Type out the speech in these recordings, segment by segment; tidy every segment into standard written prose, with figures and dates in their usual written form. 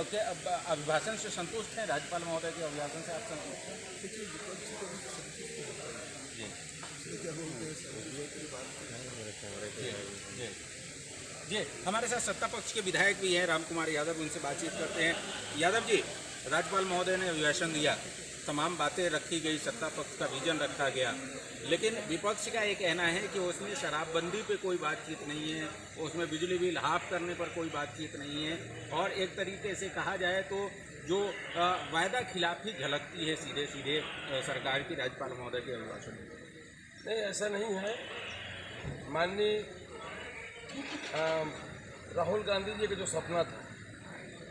क्या अभिभाषण से संतुष्ट हैं? राज्यपाल महोदय के अभिभाषण से आप संतुष्ट हैं? जी जी, हमारे साथ सत्ता पक्ष के विधायक भी हैं राम कुमार यादव, उनसे बातचीत करते हैं। यादव जी, राज्यपाल महोदय ने अभिभाषण दिया, तमाम बातें रखी गई, सत्ता पक्ष का विजन रखा गया, लेकिन विपक्ष का ये कहना है कि उसमें शराबबंदी पे कोई बातचीत नहीं है, उसमें बिजली बिल हाफ करने पर कोई बातचीत नहीं है, और एक तरीके से कहा जाए तो जो वायदा खिलाफी झलकती है सीधे सीधे सरकार की राज्यपाल महोदय के अभिभाषण में। नहीं, ऐसा नहीं है। माननीय राहुल गांधी जी का जो सपना था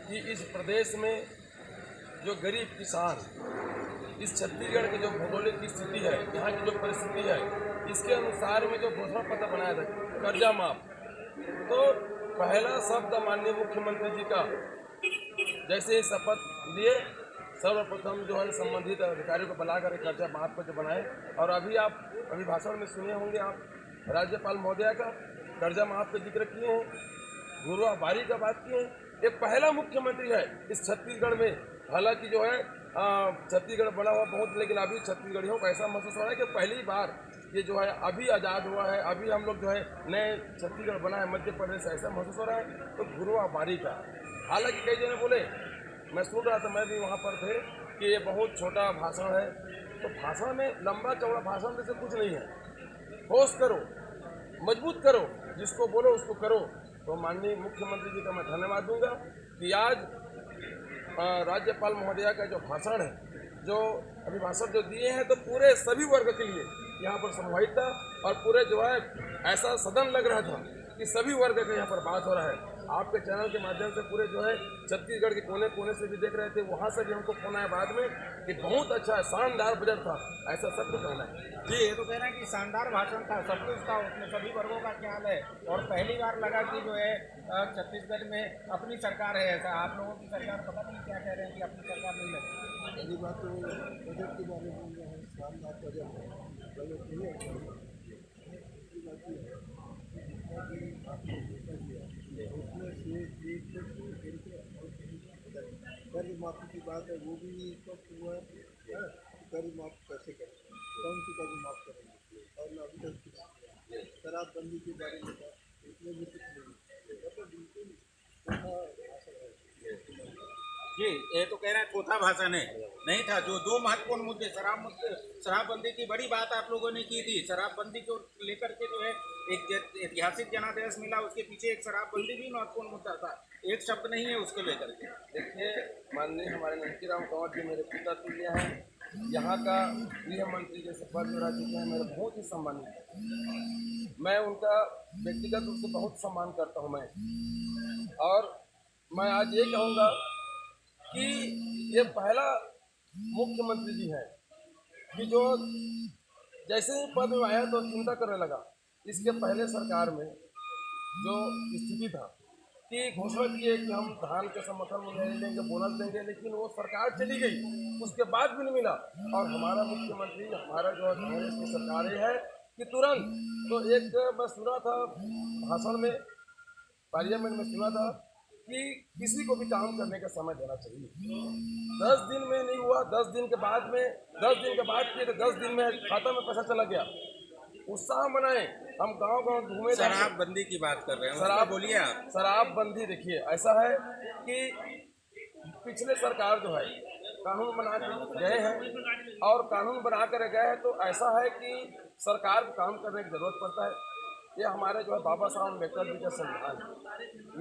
कि इस प्रदेश में जो गरीब किसान, इस छत्तीसगढ़ की जो भौगोलिक की स्थिति है, यहाँ की जो परिस्थिति है, इसके अनुसार में जो घोषणा पत्र बनाया था कर्जा माफ, तो पहला शब्द माननीय मुख्यमंत्री जी का जैसे ही शपथ लिए सर्वप्रथम जो है संबंधित अधिकारियों को बुलाकर कर्जा माफ पर जो बनाए, और अभी आप भाषण में सुने होंगे आप राज्यपाल महोदया का कर्जा माफ का जिक्र किए हैं, घुरुआ बारी का बात किए हैं। ये पहला मुख्यमंत्री है इस छत्तीसगढ़ में। हालांकि जो है छत्तीसगढ़ बड़ा हुआ बहुत, लेकिन अभी छत्तीसगढ़ियों को ऐसा महसूस हो रहा है कि पहली बार ये जो है अभी आज़ाद हुआ है, अभी हम लोग जो है नए छत्तीसगढ़ बना है मध्य प्रदेश, ऐसा महसूस हो रहा है। तो घुरुआ बारी का, हालांकि कई जने बोले, मैं सुन रहा था, मैं भी वहाँ पर थे, कि ये बहुत छोटा भाषण है। तो भाषण में लंबा चौड़ा भाषण जैसे कुछ नहीं है। ठोस करो, मजबूत करो, जिसको बोलो उसको करो। तो माननीय मुख्यमंत्री जी का मैं धन्यवाद दूंगा कि आज राज्यपाल महोदया का जो भाषण है, जो अभिभाषण जो दिए हैं, तो पूरे सभी वर्ग के लिए यहाँ पर संवाहित था, और पूरे जो है ऐसा सदन लग रहा था कि सभी वर्ग का यहाँ पर बात हो रहा है। आपके चैनल के माध्यम से पूरे जो है छत्तीसगढ़ के कोने कोने से भी देख रहे थे, वहाँ से भी हमको फोन आया बाद में कि बहुत अच्छा शानदार बजट था, ऐसा सबको कहना है। जी, ये तो कहना है कि शानदार भाषण था, सब कुछ था उसमें, सभी वर्गों का ख्याल है, और पहली बार लगा कि जो है छत्तीसगढ़ में अपनी सरकार है। ऐसा आप लोगों की सरकार, पता नहीं क्या कह रहे हैं कि अपनी सरकार नहीं लगती। पहली बात तो बजट के बारे में बोल रहे हैं, शानदार बजट है, बजट नहीं है। उसमें से एक कर्ज माफी की बात है, वो भी स्पष्ट हुआ है। कर्ज माफ कैसे करें, कौन सी कर्ज माफ करेंगे, और अभी तक शराबबंदी के बारे में था, उसमें भी कुछ नहीं, बिल्कुल भाषण है। जी, ये तो कह रहे हैं चौथा भाषण है, नहीं था। जो दो महत्वपूर्ण मुद्दे, शराबबंदी की बड़ी बात आप लोगों ने की थी, शराबबंदी को लेकर के जो है एक ऐतिहासिक जनादेश मिला, उसके पीछे एक शराबबंदी भी महत्वपूर्ण मुद्दा था, एक शब्द नहीं है उसको लेकर के। देखिए, माननीय हमारे नंदीराम कंवर जी मेरे पिता तुल्य हैं, यहाँ का गृह मंत्री जैसे पद में रह चुके हैं, मेरे बहुत ही सम्मानित है। मैं उनका व्यक्तिगत रूप से बहुत सम्मान करता हूँ मैं, और मैं आज ये कहूँगा कि ये पहला मुख्यमंत्री जी है कि जो जैसे ही पद में आया तो चिंता करने लगा। इसके पहले सरकार में जो स्थिति था कि घोषणा किए कि हम धान के समर्थन मूल्य लेंगे, बोनस देंगे, लेकिन वो सरकार चली गई, उसके बाद भी नहीं मिला। और हमारा मुख्यमंत्री, हमारा जो कांग्रेस की सरकार है कि तुरंत, तो एक मैं सुना था भाषण में, पार्लियामेंट में सुना था कि किसी को भी काम करने का समय देना चाहिए। 10 दिन में नहीं हुआ, 10 दिन के बाद में, 10 दिन के बाद किए तो 10 दिन में खाता में पैसा चला गया। उत्साह मनाए, हम गांव-गांव घूमे। शराबबंदी की बात कर रहे हैं, शराब बोलिए आप। शराबबंदी देखिए, ऐसा है कि पिछले सरकार जो है कानून बना के गए हैं, और कानून बना कर गए हैं, तो ऐसा है कि सरकार को काम करने की जरूरत पड़ता है। ये हमारे जो है बाबा साहब अम्बेडकर जी का संविधान है,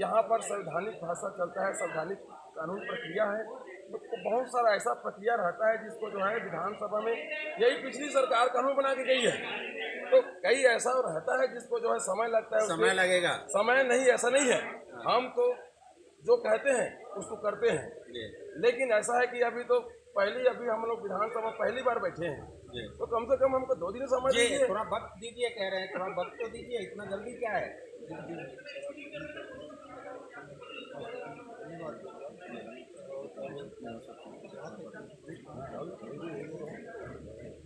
यहाँ पर संवैधानिक भाषा चलता है, संवैधानिक कानून प्रक्रिया है। तो बहुत सारा ऐसा प्रक्रिया रहता है जिसको जो है विधानसभा में, यही पिछली सरकार कानून बना के गई है, तो कई ऐसा रहता है जिसको जो है समय लगता है। समय लगेगा, समय नहीं, ऐसा नहीं है। हम तो जो कहते हैं उसको करते हैं, लेकिन ऐसा है कि अभी तो अभी हम लोग विधानसभा पहली बार बैठे हैं, तो कम से कम हमको 2 दिन समय दीजिए। थोड़ा वक्त दीजिए, कह रहे हैं थोड़ा वक्त तो दीजिए, इतना जल्दी क्या है।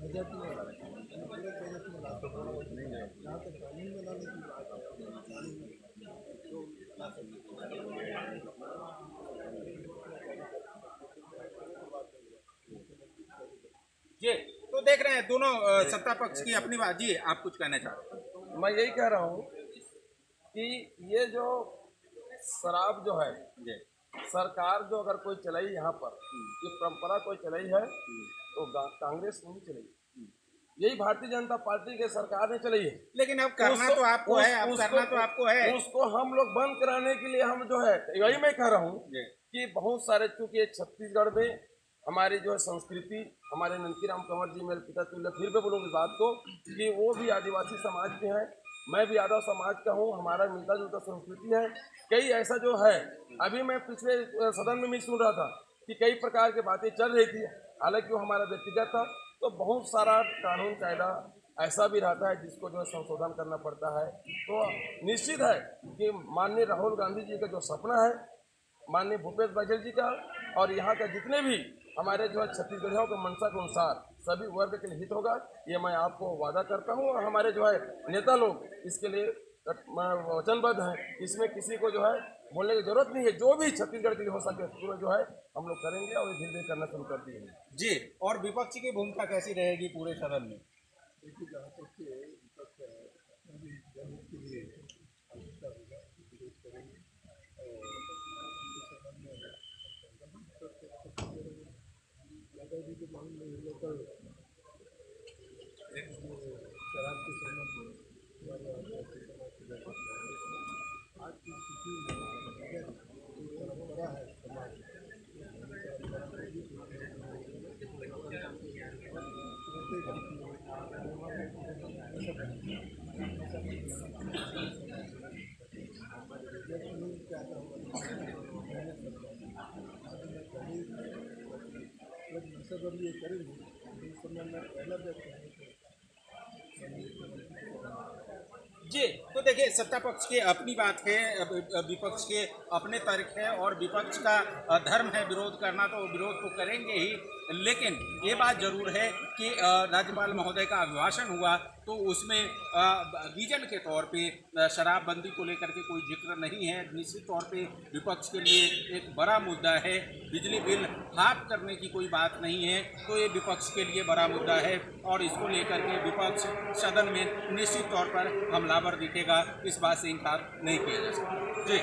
बजट में पूरे बजट में ला सकते हैं, जहाँ तक कानून बनाने की बात है, तो ला सकते हैं। जी, तो देख रहे हैं दोनों सत्ता पक्ष की अपनी बात। जी, आप कुछ कहना चाहते हैं? मैं यही कह रहा हूँ कि ये जो शराब जो है, जी, सरकार जो अगर कोई चलाई यहाँ पर, ये परंपरा कोई चलाई है तो कांग्रेस नहीं चलाई, यही भारतीय जनता पार्टी के सरकार ने चलाई है। लेकिन अब करना तो आपको है, अब करना तो आपको है। उसको हम लोग बंद कराने के लिए हम जो है, यही मैं कह रहा हूँ जी, कि बहुत सारे, चूंकि छत्तीसगढ़ में हमारी जो है संस्कृति, हमारे नंदीराम कंवर जी मेरे पिता तुल्य, फिर भी बोलूँगा इस बात को कि वो भी आदिवासी समाज के हैं, मैं भी यादव समाज का हूँ, हमारा मिलता जुलता संस्कृति है। कई ऐसा जो है, अभी मैं पिछले सदन में भी सुन रहा था कि कई प्रकार की बातें चल रही थी, हालांकि वो हमारा व्यक्तिगत था। तो बहुत सारा कानून कायदा ऐसा भी रहता है जिसको जो है संशोधन करना पड़ता है। तो निश्चित है कि माननीय राहुल गांधी जी का जो सपना है, माननीय भूपेश बघेल जी का, और यहाँ का जितने भी हमारे जो है छत्तीसगढ़ियों के मंशा के अनुसार सभी वर्ग के लिए हित होगा, ये मैं आपको वादा करता हूँ। और हमारे जो है नेता लोग इसके लिए वचनबद्ध हैं, इसमें किसी को जो है बोलने की जरूरत नहीं है। जो भी छत्तीसगढ़ के लिए हो सके पूरा जो है हम लोग करेंगे, और धीरे धीरे करना शुरू कर दिए। जी, और विपक्ष की भूमिका कैसी रहेगी पूरे सदन में? देखिए, जहाँ तक के विपक्ष है, अभी जनहित के लिए अच्छा होगा, विरोध करेंगे और उनके संबंध में यादव जी के मांग में लेकर शराब के संबंध में आज की स्थिति में अगर जो परंपरा है समाज जब ये करेंगे इस समय में पहला जी, तो देखिए सत्ता पक्ष की अपनी बात है, विपक्ष के अपने तर्क है, और विपक्ष का धर्म है विरोध करना, तो विरोध तो करेंगे ही। लेकिन ये बात जरूर है कि राज्यपाल महोदय का अभिभाषण हुआ तो उसमें विजन के तौर पे शराबबंदी को लेकर के कोई जिक्र नहीं है। निश्चित तौर पे विपक्ष के लिए एक बड़ा मुद्दा है, बिजली बिल हाफ करने की कोई बात नहीं है, तो ये विपक्ष के लिए बड़ा मुद्दा है और इसको लेकर के विपक्ष सदन में निश्चित तौर पर हमलावर दिखेगा, इस बात से इनकार नहीं किया जा सकता। जी।